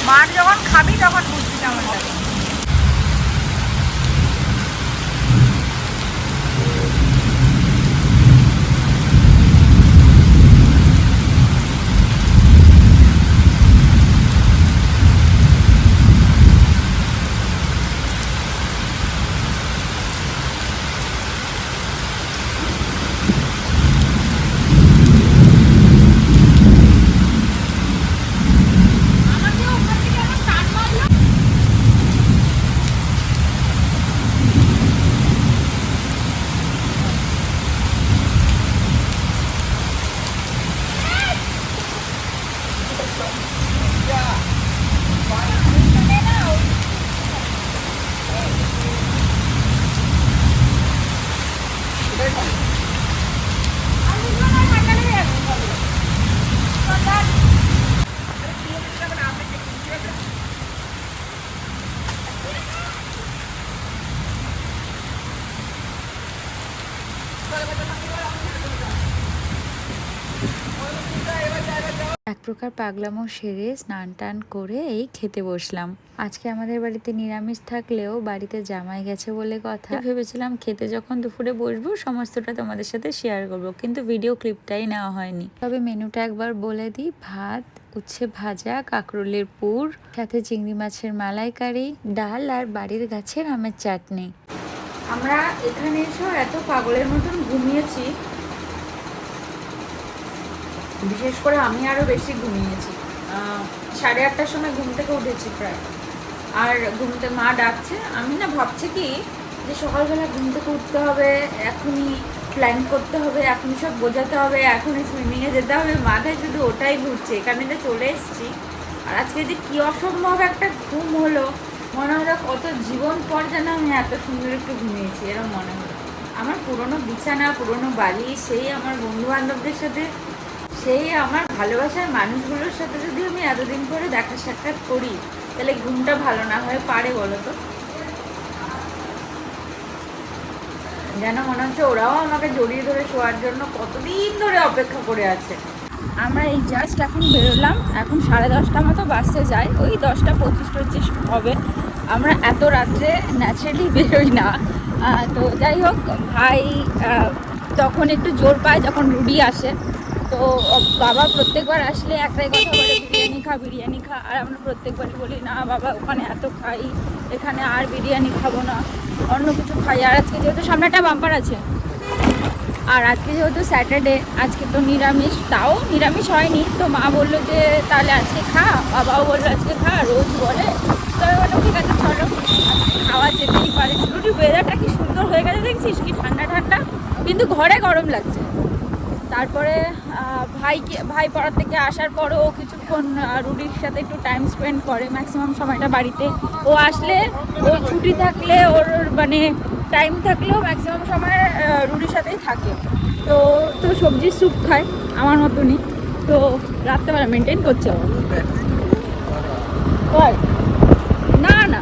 মার যখন খাবি তখন বুঝবি কেমন লাগে। এক প্রকার পাগলামো সেরে স্নান টান করে এই খেতে বসলাম। আজকে আমাদের বাড়িতে নিরামিষ থাকলেও বাড়িতে জামাই গেছে বলে কথা, ভেবেছিলাম খেতে যখন দুপুরে বসবো সমস্তটা তোমাদের সাথে শেয়ার করব, কিন্তু ভিডিও ক্লিপটাই নেওয়া হয়নি। তবে মেনুটা একবার বলে দিই: ভাত, উচ্ছে ভাজা, কাঁকরোলের পুর, সাথে চিংড়ি মাছের মালাইকারি, ডাল আর বাড়ির গাছের আমের চাটনি। আমরা এখানে এসেও এত পাগলের মতন ঘুমিয়েছি, বিশেষ করে আমি আরও বেশি ঘুমিয়েছি। 8:30টার সময় ঘুম থেকে উঠেছি প্রায়। আর ঘুমতে মা ডাকছে, আমি না ভাবছি কি যে সকালবেলা ঘুম থেকে উঠতে হবে, এখনই প্ল্যান করতে হবে, এখনই সব বোঝাতে হবে, এখনই সুইমিংয়ে যেতে হবে, মাথায় শুধু ওটাই ঘুরছে। এখানে তো চলে এসেছি, আর আজকে যে কী অসম্ভব একটা ঘুম হলো, মনে হলো কত জীবন পর যেন আমি এত সুন্দর একটু ঘুমিয়েছি, এরকম মনে হলো। আমার পুরনো বিছানা, পুরনো বাড়ি, সেই আমার বন্ধুবান্ধবদের সাথে, সেই আমার ভালোবাসার মানুষগুলোর সাথে যদি আমি এতদিন পরে দেখা সাক্ষাৎ করি, তাহলে ঘুমটা ভালো না হয়ে পারে বলো তো? যেন মনে হচ্ছে ওরাও আমাকে জড়িয়ে ধরে শোয়ার জন্য কতদিন ধরে অপেক্ষা করে আছে। আমরা এই জাস্ট এখন বেরোলাম, এখন 10:30 মতো বাসে যাই, ওই 10:25 হবে। আমরা এত রাত্রে ন্যাচারালি বেরোই না। তো যাই হোক, ভাই তখন একটু জোর পায় যখন রুডি আসে। তো বাবা প্রত্যেকবার আসলে একটাই কথা বলে, বিরিয়ানি খা। আর আমরা প্রত্যেকবারই বলি না বাবা, ওখানে এত খাই, এখানে আর বিরিয়ানি খাবো না, অন্য কিছু খাই। আর আজকে যেহেতু সামনে একটা বাম্পার আছে, আর আজকে যেহেতু স্যাটারডে, আজকে তো নিরামিষ, তাও নিরামিষ হয়নি। তো মা বললো যে তাহলে আজকে খা, বাবাও বললো আজকে খা, রোজ বলে। তো আমি বললাম ঠিক আছে চলো, আজকে খাওয়া যেতেই পারে। রুটির ওয়েদারটা কি সুন্দর হয়ে গেছে দেখছিস, কি ঠান্ডা ঠান্ডা, কিন্তু ঘরে গরম লাগছে। তারপরে ভাই পড়ার থেকে আসার পরও কিছুক্ষণ রুডির সাথে একটু টাইম স্পেন্ড করে, ম্যাক্সিমাম সময়টা বাড়িতে। ও আসলে, ও ছুটি থাকলে, ওর মানে টাইম থাকলেও ম্যাক্সিমাম সময় রুডির সাথেই থাকে। তো তো সবজির স্যুপ খায় আমার মতনই, তো রাত্রেবেলা মেনটেন করছে ও। না না,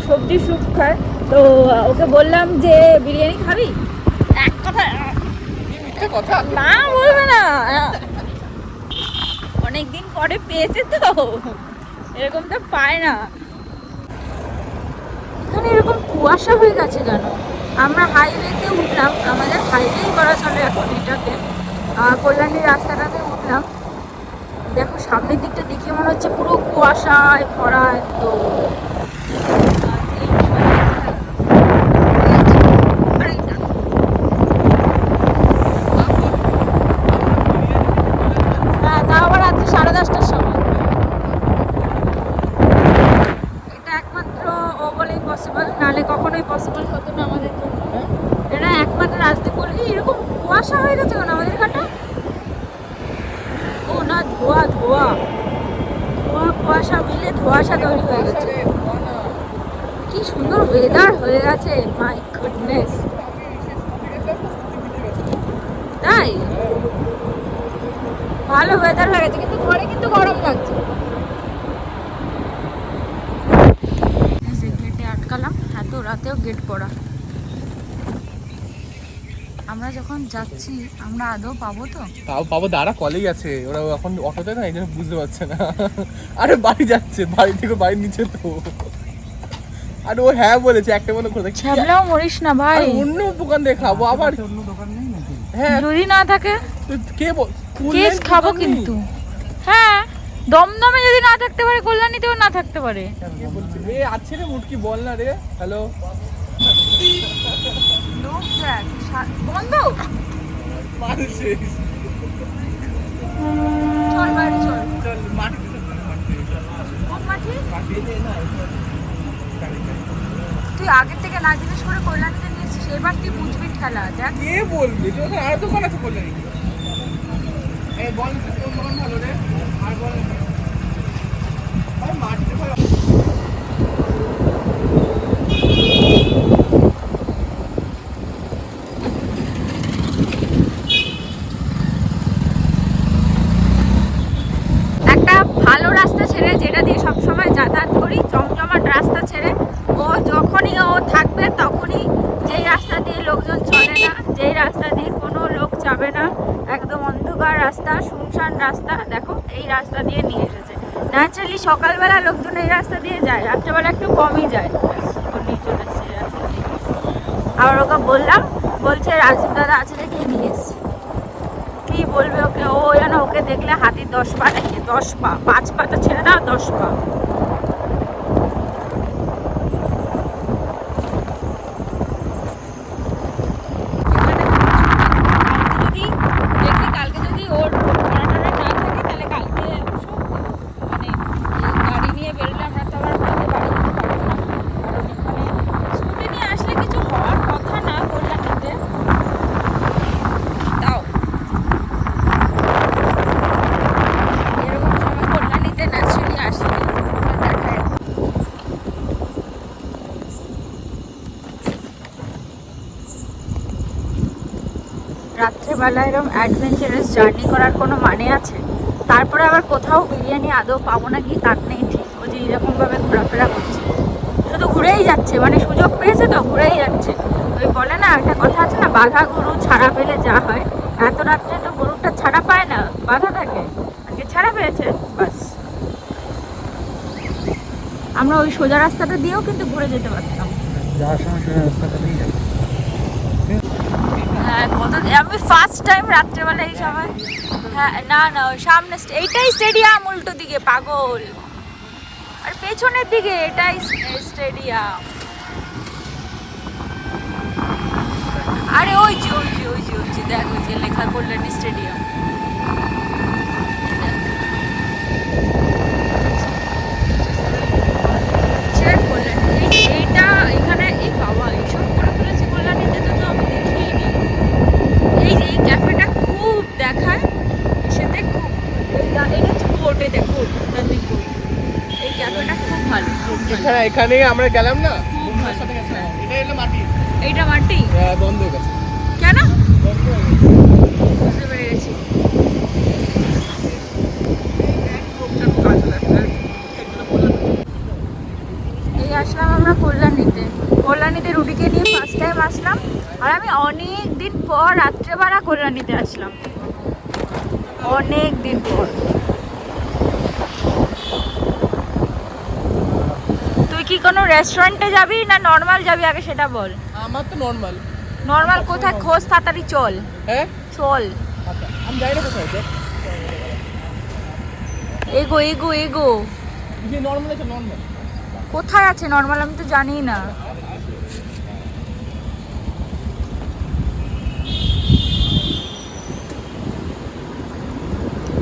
সবজির স্যুপ খায়। তো ওকে বললাম যে বিরিয়ানি খাবি, এক কথা না বলবে না, অনেকদিন পরে পেয়েছে তো, এরকম তো পায় না। এখানে এরকম কুয়াশা হয়ে গেছে কেন? আমরা হাইওয়েতে উঠলাম, আমাদের হাইওয়েই করা চলে এখন এটাতে, কল্যাণী রাস্তাটাতে উঠলাম। দেখো সামনের দিকটা দেখে মনে হচ্ছে পুরো কুয়াশায় ভরা। তো কখনোই পসিবল হতো না আমাদের জন্য। এটা একমাত্র আসতে বললি এরকম কুয়াশা হয়ে গেছে কেন আমাদের এখানটা? ও না, ধোয়া ধোয়া কুয়াশা মিলে ধোঁয়াশা তৈরি হয়ে গেছে। কি সুন্দর ওয়েদার হয়ে গেছে, মাই গুডনেস। তাই ভালো ওয়েদার হয়ে গেছে, কিন্তু ঘরে কিন্তু গরম লাগছে। জ্যাকেট পরা। আমরা যখন যাচ্ছি আমরা আদৌ পাবো তো? তাও পাবো, দাঁড়া কলেজ আছে, ওরা এখন অটোতে না, এই জন্য বুঝতে পারছে না। আরে বাড়ি যাচ্ছে, বাড়ি থেকে বাড়ির নিচে তো। আরে ও হ্যাঁ বলেছে, একটা মনে করে ছ্যাবলাও মরিস না ভাই, অন্য দোকান দিয়ে খাবো আবার। অন্য দোকান নেই নাকি? হ্যাঁ যদি না থাকে কে কেস খাবো কিন্তু। হ্যাঁ, দমদমে যদি না থাকতে পারে কল্যাণীতেও না থাকতে পারে। এ আছে রে মুটকি, বল না রে। হ্যালো, লোক দেখ, বন্ধ। মানুষ চল বাইরে চল। চল মাটি কোন মাঠে? তুই আগের থেকে না জিজ্ঞেস করে কল্যাণীতে নিয়েছিস, এবার তুই বুঝবি ঠেলা। দেখ কে বলবি, তোর ওখানে আরো দোকান আছে বললেন। এই বল তোর দোকান ভালো রে, আর বল আরে মাটিতে ভালো। একটা ভালো রাস্তা ছেড়ে, যেটা দিয়ে সবসময় যাতায়াত করি, জমজমাট রাস্তা ছেড়ে ও যখনই ও থাকবে তখনই যেই রাস্তা দিয়ে লোকজন চলে না, যেই রাস্তা দিয়ে কোনো লোক যাবে না, একদম অন্ধকার রাস্তা, শুনশান রাস্তা, দেখো এই রাস্তা দিয়ে নিয়ে এসেছে। ন্যাচারালি সকালবেলা লোকজন এই রাস্তা দিয়ে যায়, রাত্রেবেলা একটু কমই যায়। ও নিয়ে চলে এসছে এই রাস্তা দিয়ে। আবার ওকে বললাম, বলছে রাজীব দাদা আছে দেখে নিয়ে এসছি। কি বলবে ওকে, ও যেন ওকে দেখলে হাতির 10 পা দেখে, 10 পা, 5 পা তো ছেড়ে দাও, 10 পা। কালকে যদি ওর ভাড়া না থাকে তাহলে কালকে মানে গাড়ি নিয়ে বেরোলে আমরা তো আবার বাড়ি যেতে পারবো না। কারণ এখানে স্কুটি নিয়ে আসলে কিছু হওয়ার কথা না কল্যাণীতে, তাও এরকম সময় কল্যাণীতে ন্যাচারালি আসলে দেখায়। রাত্রেবেলা এরকম অ্যাডভেঞ্চারাস জার্নি করার কোনো মানে আছে? তারপরে আবার কোথাও বিরিয়ানি আদৌ পাবো নাকি তার নেই ঠিক। ও যে এরকমভাবে ঘোরাফেরা করছে, শুধু ঘুরেই যাচ্ছে, মানে সুযোগ পেয়েছে তো ঘুরেই যাচ্ছে। ওই বলে না একটা কথা আছে না, বাঘা গরু ছাড়া পেলে যা হয়, এত রাত্রে তো গরুটা ছাড়া পায় না, বাধা থাকে। আজকে ছাড়া পেয়েছে, বাস। আমরা ওই সোজা রাস্তাটা দিয়েও কিন্তু ঘুরে যেতে পারতাম। যাওয়ার সময় সোজা রাস্তাটা দিয়ে যাই। হ্যাঁ, আমি ফার্স্ট টাইম রাত্রেবেলা এই সময়। হ্যাঁ, না না, ওই সামনে এইটাই স্টেডিয়াম, উল্টো দিকে পাগল, আর পেছনের দিকে এটাই স্টেডিয়াম। আরে ওই যে ওই যে ওই যে ওই যে দেখ, ওই যে লেখা কল্যাণী স্টেডিয়াম। এইটা এখানে এই বাবা এইসব করে ফেলেছে কল্যাণীতে, তো আমি দেখিনি। এই যে এই ক্যাফেটা খুব দেখায়, সেটা খুব, এটা হচ্ছে কোর্টে দেখো, এই ক্যাফেটা খুব ভালো। এখানে আমরা গেলাম না, খুব ভালো। এটা হলো মাটি, এইটা মাটি বন্ধ হয়ে গেছে। কেন বুঝতে পেরে গেছি। এই আসলাম আমরা কল্যাণীতে রুটিকে নিয়ে ফার্স্ট টাইম আসলাম। আর আমি অনেক দিন পর রাত্রেবেলা কল্যাণীতে আসলাম, অনেক দিন পর। তুই কি কোনো রেস্টুরেন্টে যাবি না নর্মাল যাবি, আগে সেটা বল। আমার তো নর্মাল। নর্মাল কোথায় খোঁজ, তাড়াতাড়ি চল। হ্যাঁ চল, আমি যাই না কোথায়, দেখ এগো এগো এগো। যে নর্মাল আছে, নর্মাল কোথায় আছে নর্মাল, আমি তো জানি না।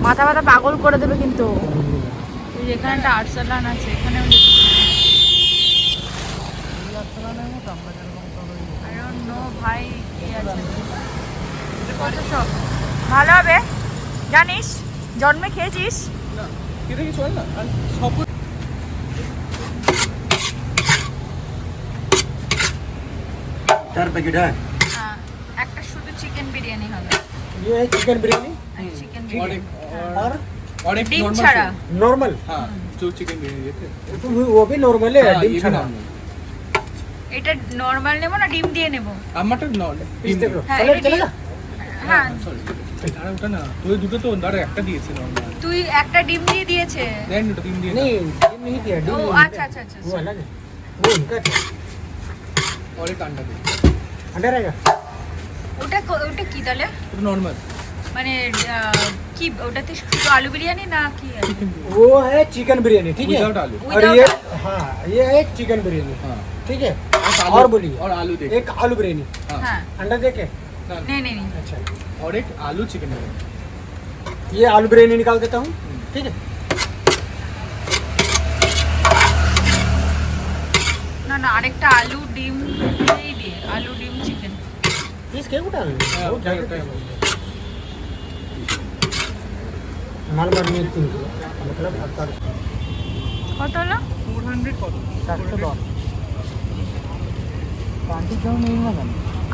মাথা ব্যথা পাগল করে দেবে কিন্তু। এই যেখানে একটা আর্টসালান আছে, এখানেও যেতে ভাই কি আছে কত সব ভালো হবে জানিস, জন্মে খেয়েছিস? না কি দেখি, চল না। আর সব 4 पैकेट है। হ্যাঁ, একটা শুধু চিকেন বিরিয়ানি হবে। ये है चिकन बिरयानी চিকেন और বিরিয়ানি एक और और एक ডিম नॉर्मल ছাড়া। नॉर्मल। हाँ जो चिकन बिरयानी देते तो वो भी नॉर्मल है, हाँ, डिम ये भी छड़ा। नॉर्मल। এটা নরমাল নেবো না ডিম দিয়ে নেবো? আমারটা নর্মাল पीस देख लो हाँ, सैलेड ये चलेगा হ্যাঁ আরে ওটা না তুই দুটো তো দাঁড়া একটা দিয়েছে নর্মাল তুই একটা ডিম দিয়ে দিয়েছে। দেন ওটা তিন দিয়ে नहीं ये नहीं दिया ও डी আচ্ছা আচ্ছা আচ্ছা वो अलग है वो इनका क्या और एक अंडा दे अंडा रहेगा ওটা কি তাহলে? ওটা নর্মাল মানে কি ওটাতে শুধু আলু বিরিয়ানি না কি আছে? वो है चिकन बिरयानी ठीक है विदाउट आलू और ये हाँ ये है चिकन बिरयानी हाँ ठीक है आलू- और बोलिए और आलू दे एक आलू बिरयानी हाँ হ্যাঁ अंडा देके ना, ना, নেই নেই নেই अच्छा और एक आलू चिकन ये आलू बिरयानी निकाल देता हूँ ठीक है না না আরেকটা আলু ডিম দিয়েই দিয়ে আলু ডিম চিকেন। पीस के उठा हाँ, वो क्या उठा- उठा- माल मार में 3 किलो मतलब आपका কত হলো? 400 কত 710 आंटी क्यों नहीं होगा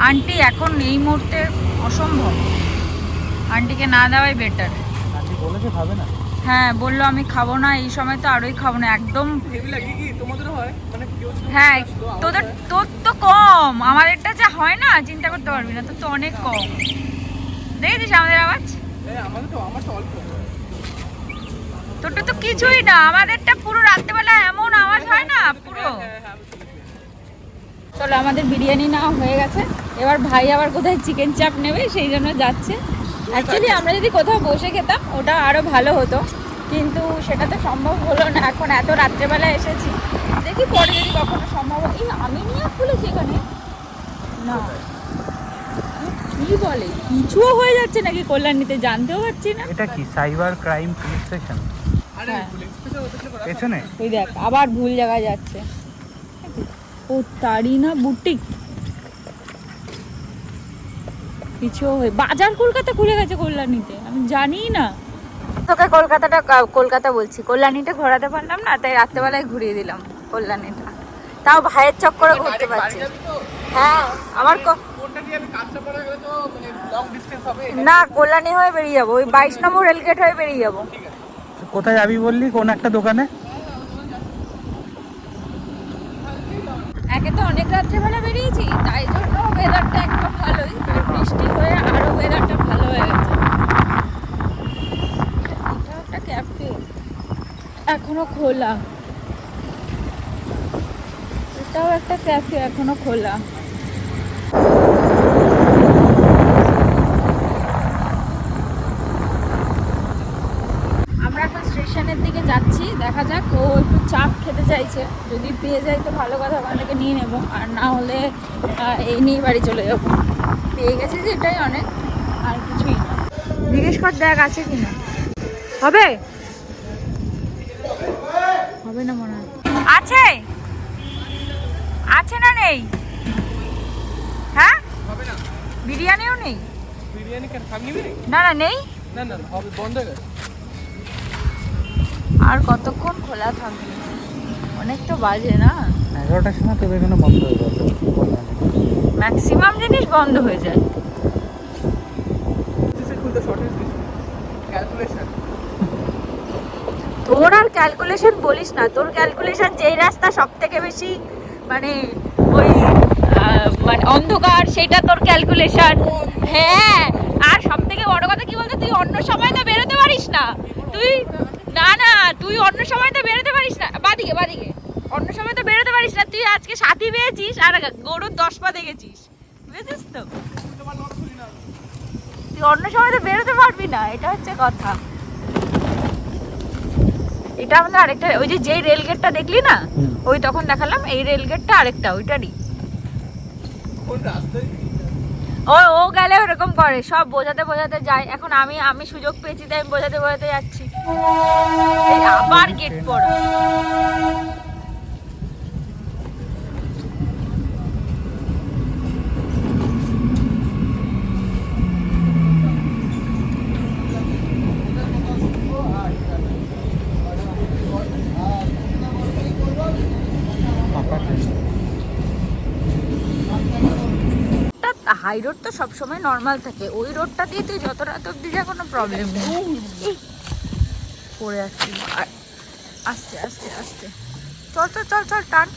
আন্টি এখন এই মুহূর্তে অসম্ভব, আন্টিকে না দেওয়াই বেটার। आंटी बोले कि खावे ना হ্যাঁ বললো আমি খাবো না, এই সময় তো আরোই খাবো না একদম। হেভি লাগে কি তোমাদেরও হয় মানে কেউ যদি হ্যাঁ আসলো, আমার তোর হয়। তোর তো কম, আমাদেরটা যা হয় না চিন্তা করতে পারবি না, তোর তো অনেক কম। দেখেছিস আমাদের আওয়াজ? আমাদের তো আমার তো অল্প তোরটা তো কিছুই না, আমাদেরটা পুরো রাত্রেবেলা এমন আওয়াজ হয় না পুরো। চলো আমাদের বিরিয়ানি না হয়ে গেছে, এবার ভাই আবার কোথায় চিকেন চাপ নেবে সেই জন্য যাচ্ছে। অ্যাকচুয়ালি আমরা যদি কোথাও বসে খেতাম ওটা আরও ভালো হতো, কিন্তু সেটা তো সম্ভব হলো না, এখন এত রাত্রেবেলা এসেছি, দেখি পরে যদি কখনো সম্ভব হয়। এই আমি নিয়ে খুলেছি এখানে না কি বলে কিছুও হয়ে যাচ্ছে নাকি কল্যাণীতে, জানতেও পারছি না। এটা কি সাইবার ক্রাইম পুলিশ স্টেশন আরে হ্যাঁ। পুলিশ তো ওদের ছিল করা পেছনে ওই দেখ আবার ভুল জায়গায় যাচ্ছে। ও তারি না বুটিক কিছু বাজার কলকাতা খুলে গেছে কল্যাণীতে, আমি জানি না। তোকে কলকাতা বলছি, কল্যাণীটা ঘোরাতে পারলাম না, তাই রাত্রেবেলায় ঘুরিয়ে দিলাম কল্যাণীটা, তাও ভাইয়ের চক্করে ঘুরতে পারছি। হ্যাঁ আমার কোনটা দিয়ে আমি কাজটা পড়া গেলে তো মানে লং ডিসটেন্স হবে না কল্যাণী হয়ে বেরিয়ে যাবো, ওই 22 নম্বর রেলগেট হয়ে বেরিয়ে যাবো। কোথায় যাবি বললি কোন একটা দোকানে একে তো অনেক রাত্রেবেলা বেরিয়েছি, তাই জন্য ওয়েদারটা একটু ভালোই, আর বৃষ্টি হয়ে আরো ওয়েদারটা ভালো হয়ে গেছে। এটা একটা ক্যাফে এখনো খোলা, এটাও একটা ক্যাফে এখনো খোলা। আমরা এখন স্টেশনের দিকে যাচ্ছি, দেখা যাক, ও একটু চাপ খেতে চাইছে, যদি পেয়ে যাই তো ভালো কথা, ওখানটাকে নিয়ে নেবো, আর না হলে এই নিয়ে বাড়ি চলে যাবো। পেয়ে গেছে যে এটাই অনেক, আর কিছুই না। জিজ্ঞেস কর দেখ আছে কি না, হবে হবে না মনে হয়, আছে আছে না নেই? হ্যাঁ হবে না বিরিয়ানিও নেই? বিরিয়ানি কেন খাবি নিবি না না নেই। না না না, হবে বন্ধ হয়ে গেছে আর কতক্ষণ খোলা থাকবে, অনেক তো বাজে না, 11টার সময় তো এখানে বন্ধ হয়ে যাবে ম্যাক্সিমাম জিনিস বন্ধ হয়ে যায়। This is the shortest calculation তোর আর ক্যালকুলেশন বলিস না, তোর ক্যালকুলেশন যেই রাস্তা সব থেকে বেশি মানে ওই মানে অন্ধকার, সেটা তোর ক্যালকুলেশন। হ্যাঁ আর সব থেকে বড় কথা কি বলতো, তুই অন্য সময় তো বেরোতে পারিস না, তুই না না তুই অন্য সময় তো বেরোতে পারিস না, বাদিকে বাদিকে অন্য সময় তো বেরোতে পারিস না, তুই আজকে সাথী পেয়েছিস আর গরুর 10 পা দেখেছিস, বুঝেছিস তো, তুই অন্য সময় তো বেরোতে পারবি না, এটা হচ্ছে কথা। এটা আমাদের আরেকটা, ওই যে যেই রেল গেটটা দেখলি না, ওই তখন দেখালাম এই রেল গেটটা আরেকটা ওইটারই। কোন রাস্তায় ও গেলে ওরকম করে, সব বোঝাতে বোঝাতে যায়। এখন আমি সুযোগ পেয়েছি তাই আমি বোঝাতে বোঝাতে যাচ্ছি। এই আবার গেট পড়া, হাই রোড তো সবসময় নর্মাল থাকে, ওই রোডটা দিয়ে তুই যত রাত অব্দি যা কোনো প্রবলেম নেই। পড়ে আসছি, আস্তে আস্তে আস্তে, চল চল চল চল টান।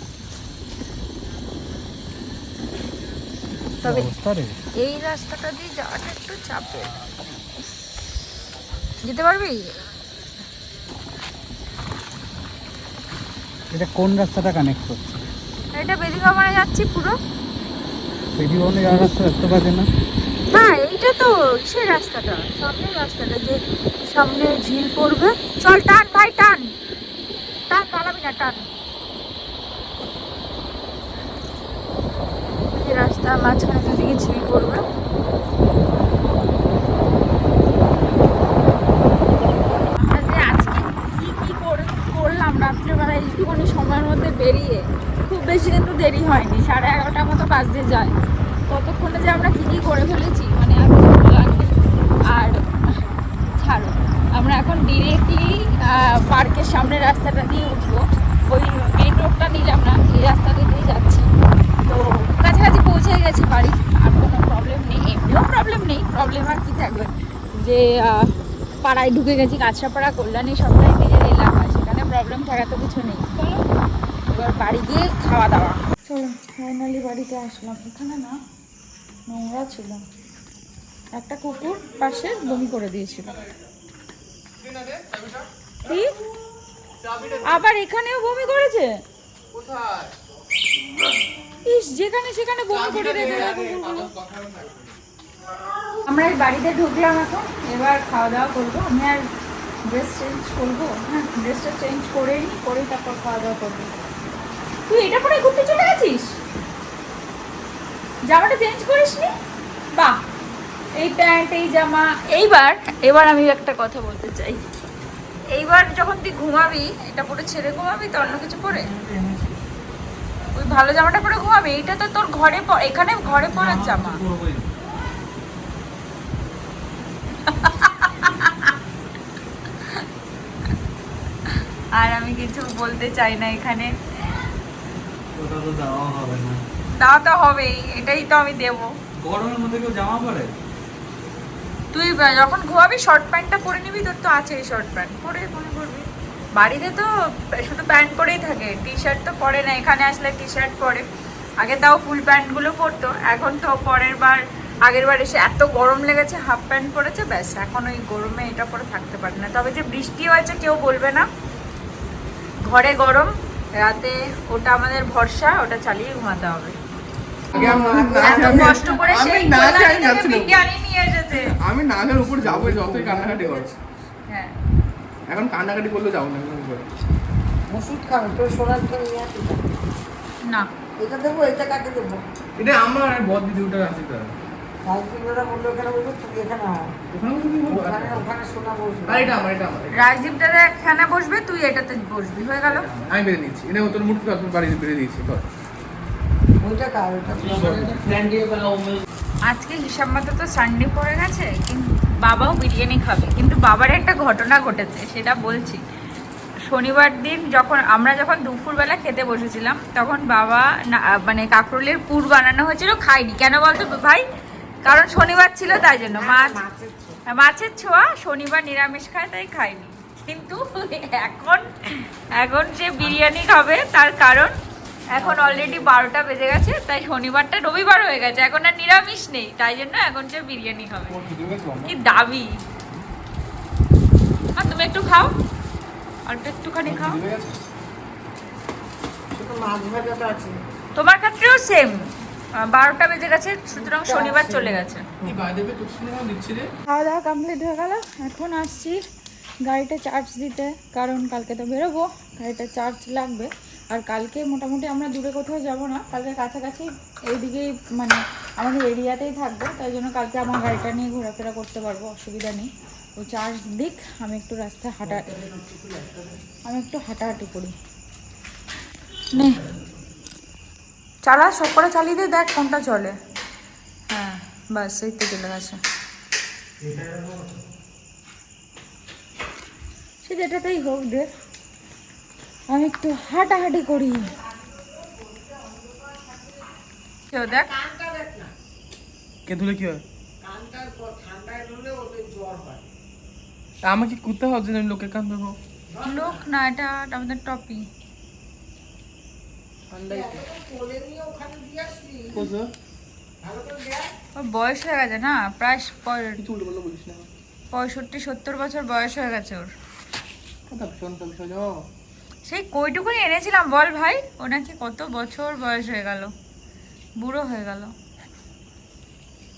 তবে অবস্থা রে। এই রাস্তাটা দিয়ে যাওয়াটা একটু চাপের। যেতে পারবি? এটা কোন রাস্তাটা কানেক্ট করছে? এটা বেদিকা মানে যাচ্ছি পুরো। বেদিবনে যাওয়ার রাস্তা দেখতে পাচ্ছে না? হ্যাঁ এইটা তো সেই রাস্তাটা, সামনের রাস্তাটা, যে সামনে ঝিল পড়বে। চল টান ভাই টান, টান পালাবি না, টান। এই রাস্তা মাঝখানে দিকে ঝিল পড়বে। আমরা যে আজকে কি করলাম রাত্রেবেলা এইটুকুনি সময়ের মধ্যে বেরিয়ে, খুব বেশি কিন্তু দেরি হয়নি, 11:30 মতো বাজতে যায়। ততক্ষণে যে আমরা কি করে ফেলেছি মানে আর কিছু বলার নেই। আর ছাড়ো, আমরা এখন ডিরেক্টলি পার্কের সামনের রাস্তাটা দিয়ে উঠবো। ওই মেন রোডটা নিলাম না, এই রাস্তা দিয়ে যাচ্ছি। তো কাছাকাছি পৌঁছে গেছি বাড়ি, আর কোনো প্রবলেম নেই, এমনিও প্রবলেম নেই। প্রবলেম আর কি থাকবে, যে পাড়ায় ঢুকে গেছি, কাছড়াপাড়া কল্যাণী সবটাই নিজের এলাকা, সেখানে প্রবলেম থাকা তো কিছু নেই। চলো এবার বাড়ি গিয়ে খাওয়া দাওয়া। চলো ফাইনালি বাড়িতে আসলাম। এখানে না নোংরা ছিল, একটা কুকুর পাশে বমি করে দিয়েছিল। কি আবার এখানেও বমি করেছে? ইস, যেখানে সেখানে বমি করে রেখে দেয় কুকুরগুলো। আমরা এই বাড়িতে ঢুকলাম এখন, এবার খাওয়া দাওয়া করবো। আমি আর ড্রেস চেঞ্জ করবো, হ্যাঁ ড্রেসটা চেঞ্জ করেই তারপর খাওয়া দাওয়া করবো। তুই এটা পরে ঘুরতে চলে গেছিস? জামাটা চেঞ্জ করিসনি? বাহ, এই প্যান্ট এই জামা। এবার আমি একটা কথা বলতে চাই, এইবার যখন তুই ঘুমাবি এটা পরে ছেড়ে ঘুমাবি তো অন্য কিছু পরে? ওই ভালো জামাটা পরে ঘুমাবি? এইটা তো তোর ঘরে এখানে ঘরে পরার জামা। আর আমি কিছু বলতে চাই না এখানে। ওটা তো দেওয়া হবে না। দাও তো হবেই, এটাই তো আমি দেবো। গরমের মধ্যে কেউ জামা পরে? তুই যখন ঘুমাবি শর্ট প্যান্টটা পরে নিবি, তোর তো আছে শর্ট প্যান্ট, পরে ঘুরবি। বাড়িতে তো শুধু প্যান্ট পরেই থাকে, টি শার্ট তো পরে না। এখানে আসলে টি শার্ট পরে। আগে তাও ফুল প্যান্টগুলো পরতো, এখন তো আগের বার এসে এত গরম লেগেছে হাফ প্যান্ট পরেছে, ব্যাস এখন ওই গরমে এটা পরে থাকতে পারে না। তবে যে বৃষ্টি হয়েছে কেউ বলবে না, ঘরে গরম, রাতে ওটা আমাদের ভরসা, ওটা চালিয়ে ঘুমাতে হবে। এত কষ্ট করে সেই কল্যাণী থেকে বিরিয়ানি নিয়ে এসেছে। আমি নাগের উপর যাবো যতই কান্নাকাটি করছে। হ্যাঁ এখন কান্নাকাটি করলে যাবো না এখন করে। ওষুধ খাবে তোর সোনার তো নিয়ে আসি না, এটা দেবো, এটা কাকে দেবো? এটা আমার আর বদ দিদি ওটা আছে তো। রাজদীপরা বললো এখানে বলবো, তুমি এখানে আয়। ওখানে তুমি বলবো ওখানে সোনা বসবে। আর এটা আমার রাজদীপ দাদা এখানে বসবে, তুই এটাতে বসবি, হয়ে গেল। আমি বেঁধে নিচ্ছি। এটা তোর মুঠ তোর বাড়ি বেঁধে দিয়েছি তো। ওইটা কার? ওটা আজকে হিসাব মতো তো সানডে পড়ে গেছে, কিন্তু বাবাও বিরিয়ানি খাবে। কিন্তু বাবার একটা ঘটনা ঘটেছে, সেটা বলছি। শনিবার দিন আমরা যখন দুপুরবেলা খেতে বসেছিলাম, তখন বাবা মানে কাঁকরোলের পুর বানানো হয়েছিল, খাইনি। কেন বলতো ভাই? কারণ শনিবার ছিল, তাই জন্য। মাছের ছোঁয়া, শনিবার নিরামিষ খায়, তাই খাইনি। কিন্তু এখন যে বিরিয়ানি খাবে, তার কারণ এখন অলরেডি 12টা বেজে গেছে, তাই শনিবারটা রবিবার হয়ে গেছে, এখন আর নিরামিষ নেই, তাই জন্য এখন যে বিরিয়ানি খাবে। কি দাবি! আর তুমি একটু খাও, অল্প একটুখানি খাও। শুধু মাছ ভাজাটা আছে। তোমার ক্ষেত্রেও সেম, 12টা বেজে গেছে, সুতরাং শনিবার চলে গেছে। খাওয়া দাওয়া কমপ্লিট হয়ে গেল। এখন আসছি গাড়িটা চার্জ দিতে, কারণ কালকে তো বেরোবো, গাড়িটা চার্জ লাগবে। আর কালকে মোটামুটি আমরা দূরে কোথাও যাব না, কালকে কাছাকাছি এইদিকেই মানে আমাদের এরিয়াতেই থাকবো, তাই জন্য কালকে আমার গাড়িটা নিয়ে ঘোরাফেরা করতে পারবো, অসুবিধা নেই। ও চার্জ দিক, আমি একটু রাস্তায় হাঁটাহাঁটি করি। নে চালা, সব করে চালিয়ে দিয়ে দেখ কোনটা চলে। হ্যাঁ বাস, এই তো চলে গেছে। সে যেটাতেই হোক দেখ, আমি একটু হাঁটাহাঁটি করি। দেখ কে ধুলে কি হয়? আমাকে কুত্তে হবে যে লোকের কান দেবো? লোক না, এটা আমাদের টপি। ওর বয়স হয়ে গেছে না, প্রায় কিছু উল্টো বললো বলিস না 65-70 বছর বয়স হয়ে গেছে ওর। কথা ভীষণ সেই কইটুকুনি এনেছিলাম বল ভাই, ও নাকি কত বছর বয়স হয়ে গেল, বুড়ো হয়ে গেল।